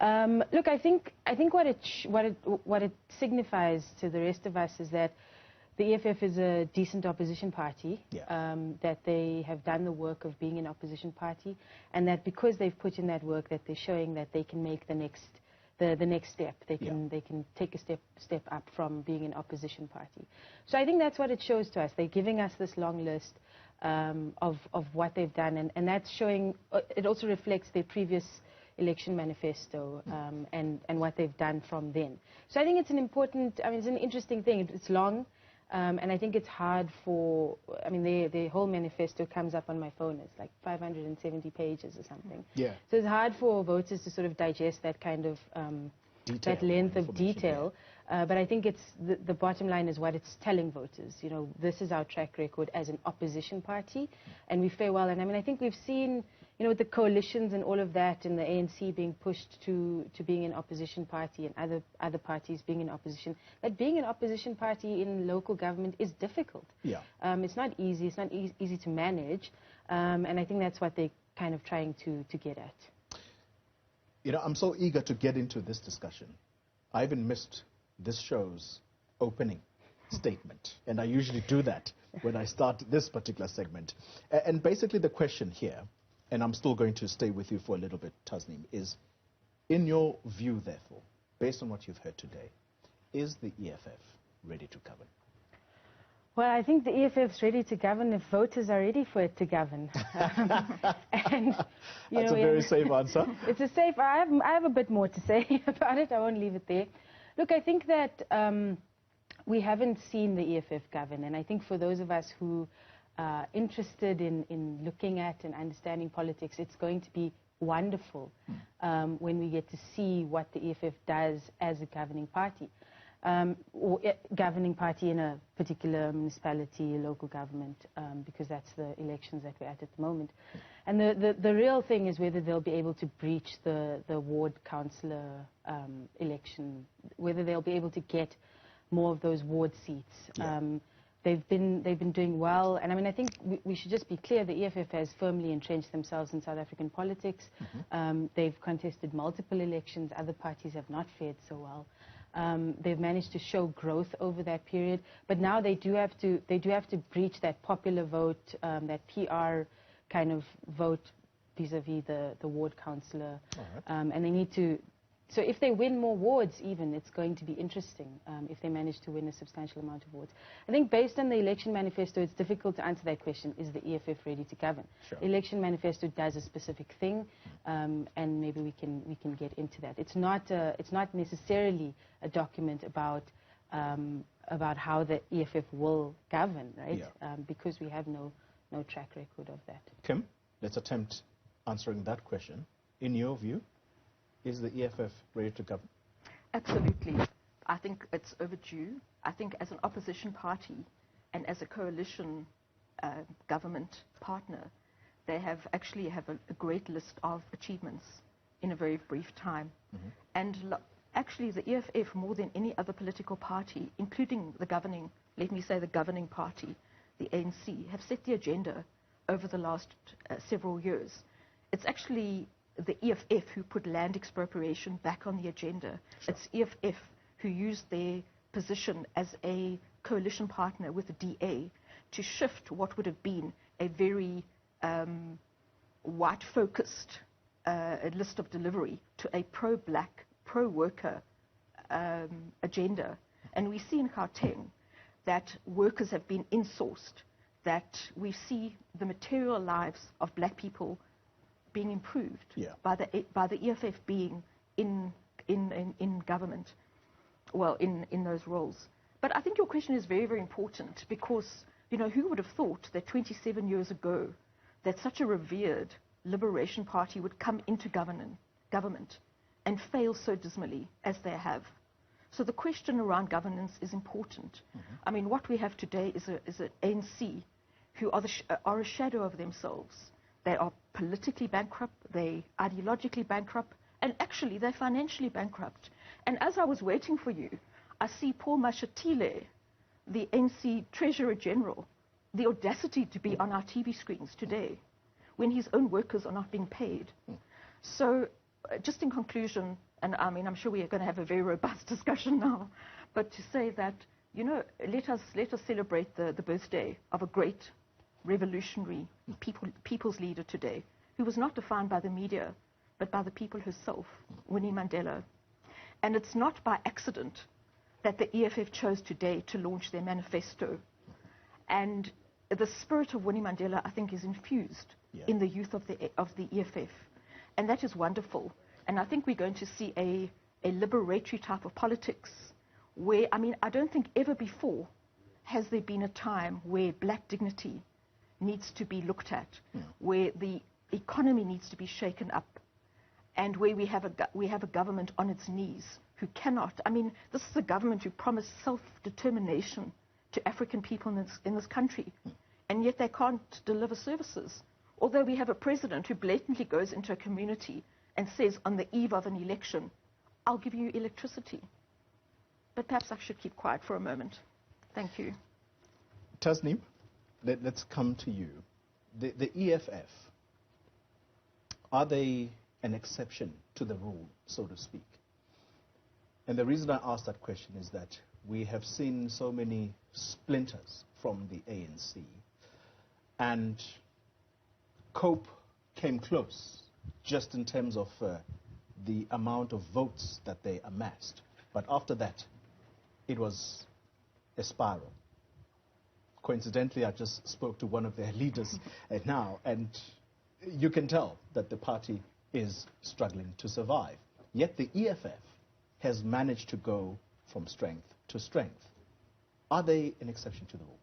Look, I think what it signifies to the rest of us is that the EFF is a decent opposition party, that they have done the work of being an opposition party, and that because they've put in that work, that they're showing that they can make the next step. They can take a step up from being an opposition party. So I think that's what it shows to us. They're giving us this long list of what they've done, and that's showing. It also reflects their previous election manifesto and what they've done from then. So I think it's an important. I mean, it's an interesting thing. It's long. And I think it's hard for, I mean, their whole manifesto comes up on my phone. It's like 570 pages or something. Yeah. So it's hard for voters to sort of digest that kind of, that length of detail. But I think it's, the bottom line is what it's telling voters. You know, this is our track record as an opposition party, and we fare well. And I mean, I think we've seen, you know, with the coalitions and all of that, and the ANC being pushed to being an opposition party, and other parties being in opposition, that being an opposition party in local government is difficult. Yeah. It's not easy. It's not easy to manage, and I think that's what they're kind of trying to get at. You know, I'm so eager to get into this discussion. I even missed this show's opening statement, and I usually do that when I start this particular segment. And basically the question here, and I'm still going to stay with you for a little bit, Tasneem, is, in your view, therefore, based on what you've heard today, is the EFF ready to govern? Well, I think the EFF's ready to govern if voters are ready for it to govern. And, that's a very safe answer. It's a safe. I have a bit more to say about it. I won't leave it there. Look, I think that we haven't seen the EFF govern, and I think for those of us who are interested in looking at and understanding politics, it's going to be wonderful when we get to see what the EFF does as a governing party. Or governing party in a particular municipality, local government, because that's the elections that we're at the moment. And the real thing is whether they'll be able to breach the ward councillor election, whether they'll be able to get more of those ward seats. Yeah. They've been doing well, and I mean, I think we should just be clear, the EFF has firmly entrenched themselves in South African politics. They've contested multiple elections. Other parties have not fared so well. They've managed to show growth over that period, but now they do have to breach that popular vote, that PR kind of vote vis-a-vis the ward councillor, and they need to. So if they win more wards, even, it's going to be interesting if they manage to win a substantial amount of wards. I think based on the election manifesto, it's difficult to answer that question, is the EFF ready to govern? Sure. The election manifesto does a specific thing, and maybe we can get into that. It's not necessarily a document about how the EFF will govern, right? Yeah. Because we have no track record of that. Kim, let's attempt answering that question. In your view, is the EFF ready to govern? Absolutely. I think it's overdue. I think as an opposition party and as a coalition government partner, they actually have a great list of achievements in a very brief time. And actually the EFF, more than any other political party, including the governing, let me say the governing party, the ANC, have set the agenda over the last several years. It's actually the EFF who put land expropriation back on the agenda. Sure. It's EFF who used their position as a coalition partner with the DA to shift what would have been a very white-focused list of delivery to a pro-black, pro-worker agenda. And we see in Gauteng that workers have been insourced, that we see the material lives of black people being improved by the EFF being in government, well, in those roles. But I think your question is very, very important because, you know, who would have thought that 27 years ago that such a revered liberation party would come into government and fail so dismally as they have? So the question around governance is important. I mean, what we have today is an ANC who are a shadow of themselves. They are politically bankrupt, they ideologically bankrupt, and actually they're financially bankrupt. And as I was waiting for you, I see Paul Mashatile, the ANC Treasurer General, the audacity to be on our TV screens today when his own workers are not being paid. So just in conclusion, and I mean, I'm sure we are going to have a very robust discussion now, but to say that, you know, let us celebrate the birthday of a great revolutionary people's leader today, who was not defined by the media, but by the people herself, Winnie Mandela. And it's not by accident that the EFF chose today to launch their manifesto. And the spirit of Winnie Mandela, I think, is infused in the youth of the EFF. And that is wonderful. And I think we're going to see a liberatory type of politics where, I mean, I don't think ever before has there been a time where black dignity needs to be looked at, where the economy needs to be shaken up, and where we have a government on its knees who cannot. I mean, this is a government who promised self-determination to African people in this country, and yet they can't deliver services. Although we have a president who blatantly goes into a community and says on the eve of an election, I'll give you electricity. But perhaps I should keep quiet for a moment. Thank you. Tasneem, let's come to you. The EFF, are they an exception to the rule, so to speak? And the reason I ask that question is that we have seen so many splinters from the ANC, and COPE came close just in terms of the amount of votes that they amassed. But after that, it was a spiral. Coincidentally, I just spoke to one of their leaders now, and you can tell that the party is struggling to survive. Yet the EFF has managed to go from strength to strength. Are they an exception to the rule?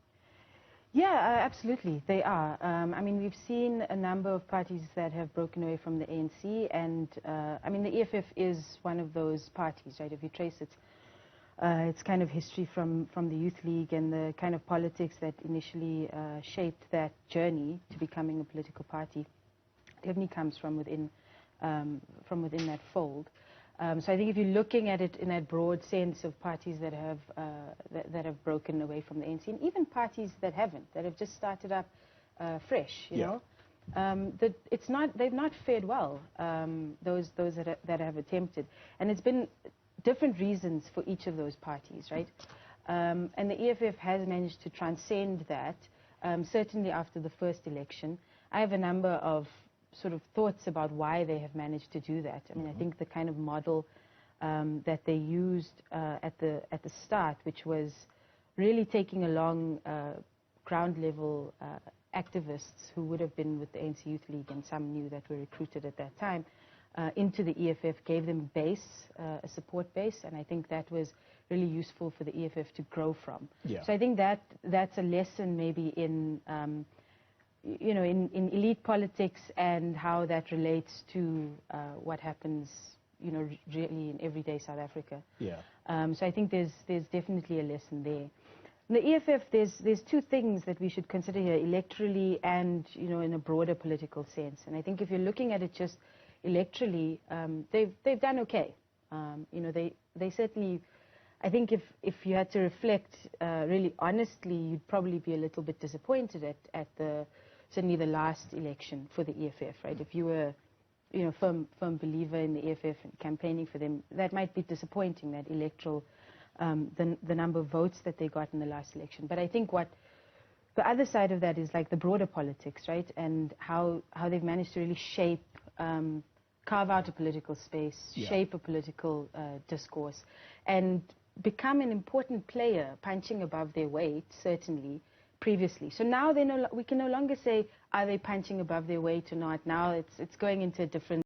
Yeah, absolutely, they are. I mean, we've seen a number of parties that have broken away from the ANC, and I mean, the EFF is one of those parties, right? If you trace its kind of history from the Youth League and the kind of politics that initially shaped that journey to becoming a political party, definitely comes from within that fold. So I think if you're looking at it in that broad sense of parties that have broken away from the ANC, and even parties that haven't, that have just started up fresh, you know, they've not fared well. Those that have attempted, and it's been different reasons for each of those parties, right? And the EFF has managed to transcend that. Certainly after the first election, I have a number of sort of thoughts about why they have managed to do that. I mean, I think the kind of model that they used at the start, which was really taking along ground level activists who would have been with the ANC Youth League, and some new that were recruited at that time, into the EFF, gave them a support base, and I think that was really useful for the EFF to grow from. Yeah. So I think that's a lesson maybe in you know, in elite politics and how that relates to what happens, you know, really in everyday South Africa. Yeah. So I think there's definitely a lesson there. In the EFF, there's two things that we should consider here, electorally and, you know, in a broader political sense. And I think if you're looking at it just electorally, they've done okay. You know, they certainly, I think if you had to reflect really honestly, you'd probably be a little bit disappointed at certainly the last election for the EFF, right? If you were, you know, firm believer in the EFF and campaigning for them, that might be disappointing, that electoral, the number of votes that they got in the last election. But I think what the other side of that is like the broader politics, right? And how they've managed to really shape, carve out a political space, shape a political discourse, and become an important player, punching above their weight, certainly, previously. So now we can no longer say, are they punching above their weight or not? Now it's going into a different